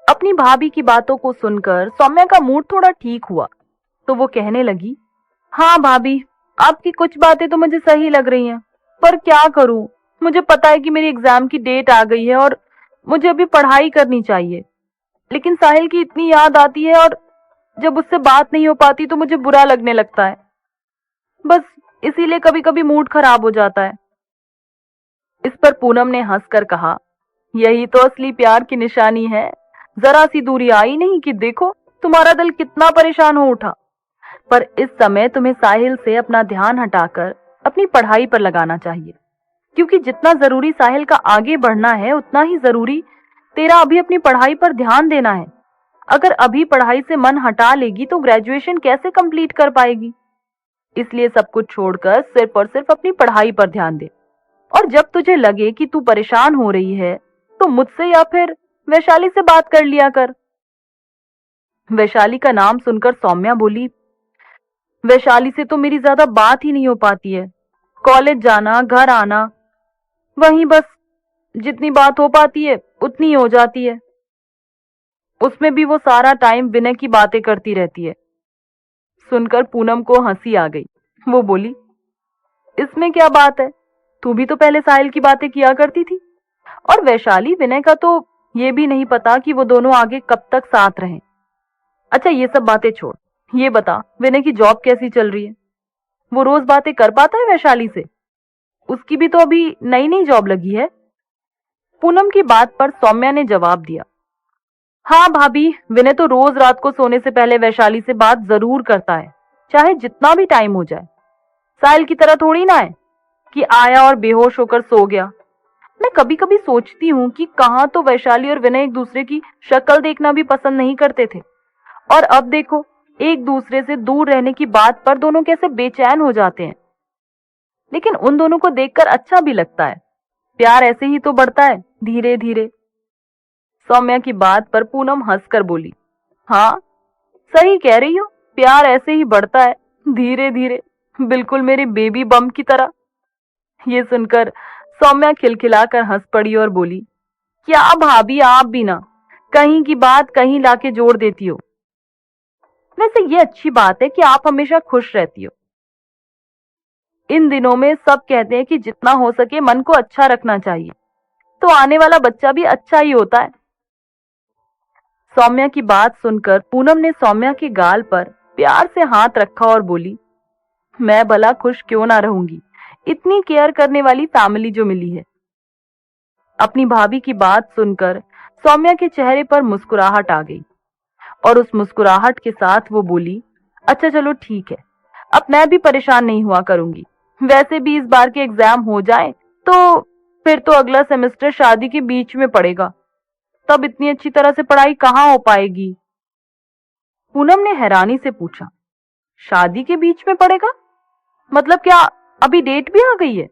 अपनी भाभी की बातों को सुनकर सौम्या का मूड थोड़ा ठीक हुआ, तो वो कहने लगी, हाँ भाभी, आपकी कुछ बातें तो मुझे सही लग रही हैं, पर क्या करूं? मुझे पता है कि मेरी एग्जाम की डेट आ गई है और मुझे अभी पढ़ाई करनी चाहिए, लेकिन साहिल की इतनी याद आती है और जब उससे बात नहीं हो पाती तो मुझे बुरा लगने लगता है। बस इसीलिए कभी कभी मूड खराब हो जाता है। इस पर पूनम ने हंसकर कहा, यही तो असली प्यार की निशानी है। जरा सी दूरी आई नहीं कि देखो तुम्हारा दिल कितना परेशान हो उठा। पर इस समय तुम्हें साहिल से अपना ध्यान हटाकर अपनी पढ़ाई पर लगाना चाहिए, क्योंकि जितना जरूरी साहिल का आगे बढ़ना है उतना ही जरूरी तेरा अभी अपनी पढ़ाई पर ध्यान देना है। अगर अभी पढ़ाई से मन हटा लेगी तो ग्रेजुएशन कैसे कंप्लीट कर पाएगी? इसलिए सब कुछ छोड़कर सिर्फ और सिर्फ अपनी पढ़ाई पर ध्यान दे। और जब तुझे लगे कि तू परेशान हो रही है तो मुझसे या फिर वैशाली से बात कर लिया कर। वैशाली का नाम सुनकर सौम्या बोली, वैशाली से तो मेरी ज्यादा बात ही नहीं हो पाती है। कॉलेज जाना, घर आना, वहीं बस जितनी बात हो पाती है उतनी हो जाती है। उसमें भी वो सारा टाइम विनय की बातें करती रहती है। सुनकर पूनम को हंसी आ गई। वो बोली, इसमें क्या बात है? तू भी तो पहले साहिल की बातें किया करती थी। और वैशाली विनय का तो ये भी नहीं पता कि वो दोनों आगे कब तक साथ रहें। अच्छा ये सब बातें छोड़, ये बता विनय की जॉब कैसी चल रही है? वो रोज बातें कर पाता है वैशाली से? उसकी भी तो अभी नई नई जॉब लगी है। पूनम की बात पर सौम्या ने जवाब दिया, हाँ भाभी, विनय तो रोज रात को सोने से पहले वैशाली से बात जरूर करता है, चाहे जितना भी टाइम हो जाए। साहिल की तरह थोड़ी ना है कि आया और बेहोश होकर सो गया। मैं कभी कभी सोचती हूँ कि कहाँ तो वैशाली और विनय एक दूसरे की शक्ल देखना भी पसंद नहीं करते थे, और अब देखो एक दूसरे से दूर रहने की बात पर दोनों कैसे बेचैन हो जाते हैं। लेकिन उन दोनों को देखकर अच्छा भी लगता है। प्यार ऐसे ही तो बढ़ता है, धीरे धीरे। सौम्या की बात पर पूनम हंसकर बोली, हाँ सही कह रही हो, प्यार ऐसे ही बढ़ता है, धीरे धीरे, बिल्कुल मेरे बेबी बम की तरह। ये सुनकर सौम्या खिलखिलाकर हंस पड़ी और बोली, क्या भाभी आप भी ना, कहीं की बात कहीं लाके जोड़ देती हो। वैसे ये अच्छी बात है कि आप हमेशा खुश रहती हो। इन दिनों में सब कहते हैं कि जितना हो सके मन को अच्छा रखना चाहिए, तो आने वाला बच्चा भी अच्छा ही होता है। सौम्या की बात सुनकर पूनम ने सौम्या के गाल पर प्यार से हाथ रखा और बोली, मैं भला खुश क्यों ना रहूंगी, इतनी केयर करने वाली फैमिली जो मिली है। अपनी भाभी की बात सुनकर सौम्या के चेहरे पर मुस्कुराहट आ गई और उस मुस्कुराहट के साथ वो बोली, अच्छा चलो ठीक है, अब मैं भी परेशान नहीं हुआ करूंगी। वैसे भी इस बार के एग्जाम हो जाए तो फिर तो अगला सेमेस्टर शादी के बीच में पड़ेगा, तब इतनी अच्छी तरह से पढ़ाई कहाँ हो पाएगी। पूनम ने हैरानी से पूछा, शादी के बीच में पड़ेगा? मतलब क्या अभी डेट भी आ गई है?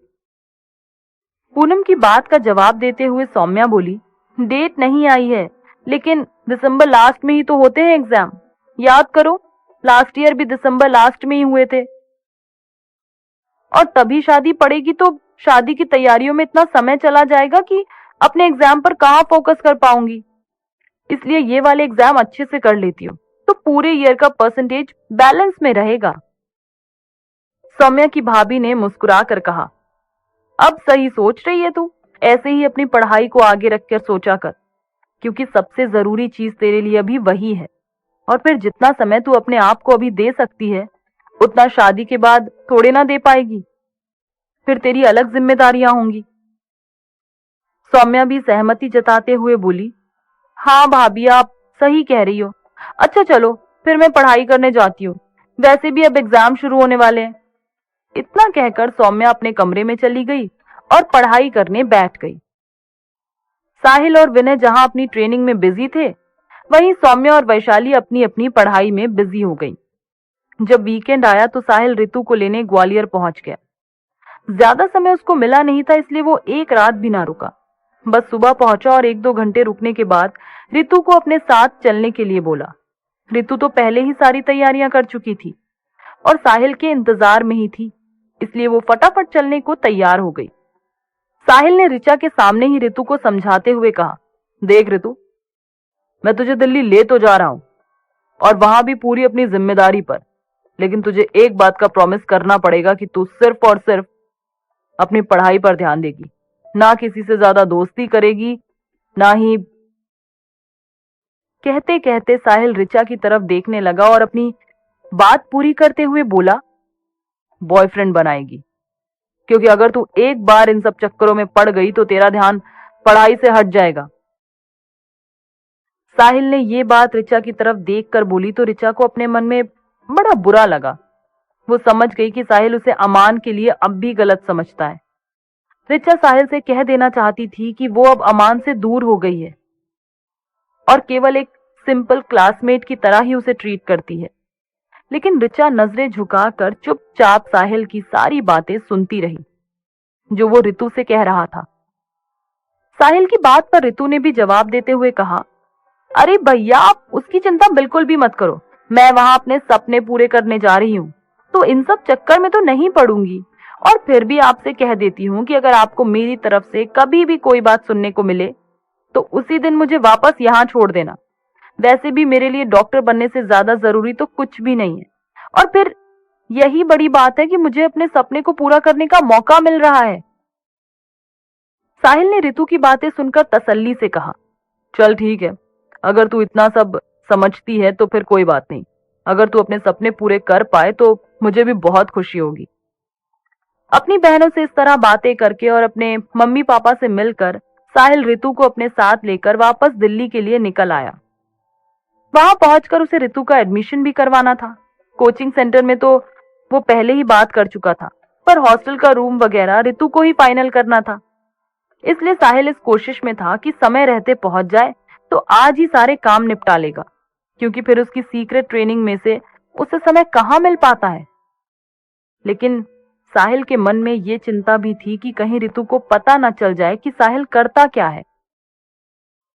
पूनम की बात का जवाब देते हुए सौम्या बोली, डेट नहीं आई है, लेकिन दिसंबर लास्ट में ही तो होते हैं एग्जाम। याद करो, लास्ट ईयर भी दिसंबर लास्ट में ही हुए थे। और तभी शादी पड़ेगी तो शादी की तैयारियों में इतना समय चला जाएगा कि अपने एग्जाम पर कहाँ फोकस कर पाऊंगी। इसलिए ये वाले एग्जाम अच्छे से कर लेती हूँ तो पूरे ईयर का परसेंटेज बैलेंस में रहेगा। सौम्या की भाभी ने मुस्कुरा कर कहा, अब सही सोच रही है तू, ऐसे ही अपनी पढ़ाई को आगे रखकर सोचा कर, क्योंकि सबसे जरूरी चीज तेरे लिए अभी वही है। और फिर जितना समय तू अपने आप को अभी दे सकती है उतना शादी के बाद थोड़े ना दे पाएगी, फिर तेरी अलग जिम्मेदारियां होंगी। सौम्या भी सहमति जताते हुए बोली, हाँ भाभी आप सही कह रही हो। अच्छा चलो फिर मैं पढ़ाई करने जाती हूँ, वैसे भी अब एग्जाम शुरू होने वाले हैं। इतना कहकर सौम्या अपने कमरे में चली गई और पढ़ाई करने बैठ गई। साहिल और विनय जहां अपनी ट्रेनिंग में बिजी थे, वहीं सौम्या और वैशाली अपनी अपनी पढ़ाई में बिजी हो गई। जब वीकेंड आया तो साहिल रितु को लेने ग्वालियर पहुंच गया। ज्यादा समय उसको मिला नहीं था, इसलिए वो एक रात भी ना रुका। बस सुबह पहुंचा और एक दो घंटे रुकने के बाद रितु को अपने साथ चलने के लिए बोला। रितु तो पहले ही सारी तैयारियां कर चुकी थी और साहिल के इंतजार में ही थी, इसलिए वो फटाफट चलने को तैयार हो गई। साहिल ने ऋचा के सामने ही रितु को समझाते हुए कहा, देख रितु, मैं तुझे दिल्ली ले तो जा रहा हूं, और वहां भी पूरी अपनी जिम्मेदारी पर, लेकिन तुझे एक बात का प्रॉमिस करना पड़ेगा कि तू सिर्फ और सिर्फ अपनी पढ़ाई पर ध्यान देगी, ना किसी से ज्यादा दोस्ती करेगी, ना ही। कहते कहते साहिल ऋचा की तरफ देखने लगा और अपनी बात पूरी करते हुए बोला, बॉयफ्रेंड बनाएगी, क्योंकि अगर तू एक बार इन सब चक्करों में पड़ गई तो तेरा ध्यान पढ़ाई से हट जाएगा। साहिल ने ये बात ऋचा की तरफ देखकर बोली तो ऋचा को अपने मन में बड़ा बुरा लगा। वो समझ गई कि साहिल उसे अमान के लिए अब भी गलत समझता है। ऋचा साहिल से कह देना चाहती थी कि वो अब अमान से दूर हो गई है और केवल एक सिंपल क्लासमेट की तरह ही उसे ट्रीट करती है, लेकिन ऋचा नजरें झुकाकर चुपचाप साहिल की सारी बातें सुनती रही जो वो ऋतु से कह रहा था। साहिल की बात पर ऋतु ने भी जवाब देते हुए कहा, अरे भैया, आप उसकी चिंता बिल्कुल भी मत करो, मैं वहां अपने सपने पूरे करने जा रही हूँ, तो इन सब चक्कर में तो नहीं पड़ूंगी। और फिर भी आपसे कह देती हूँ कि अगर आपको मेरी तरफ से कभी भी कोई बात सुनने को मिले तो उसी दिन मुझे वापस यहाँ छोड़ देना। वैसे भी मेरे लिए डॉक्टर बनने से ज्यादा जरूरी तो कुछ भी नहीं है, और फिर यही बड़ी बात है कि मुझे अपने सपने को पूरा करने का मौका मिल रहा है। साहिल ने ऋतु की बातें सुनकर तसल्ली से कहा, चल ठीक है, अगर तू इतना सब समझती है तो फिर कोई बात नहीं। अगर तू अपने सपने पूरे कर पाए तो मुझे भी बहुत खुशी होगी। अपनी बहनों से इस तरह बातें करके और अपने मम्मी पापा से मिलकर साहिल ऋतु को अपने साथ लेकर वापस दिल्ली के लिए निकल आया। वहां पहुंचकर उसे ऋतु का एडमिशन भी करवाना था। कोचिंग सेंटर में तो वो पहले ही बात कर चुका था, पर हॉस्टल का रूम वगैरह ऋतु को ही फाइनल करना था। इसलिए साहिल इस कोशिश में था कि समय रहते पहुंच जाए तो आज ही सारे काम निपटा लेगा, क्योंकि फिर उसकी सीक्रेट ट्रेनिंग में से उसे समय कहाँ मिल पाता है। लेकिन साहिल के मन में ये चिंता भी थी कि कहीं ऋतु को पता न चल जाए कि साहिल करता क्या है।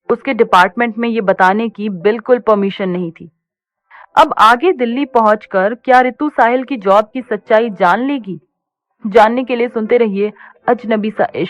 उसके डिपार्टमेंट में ये बताने की बिल्कुल परमिशन नहीं थी। अब आगे दिल्ली पहुंचकर क्या ऋतु साहिल की जॉब की सच्चाई जान लेगी? जानने के लिए सुनते रहिए अजनबी सा इश्क।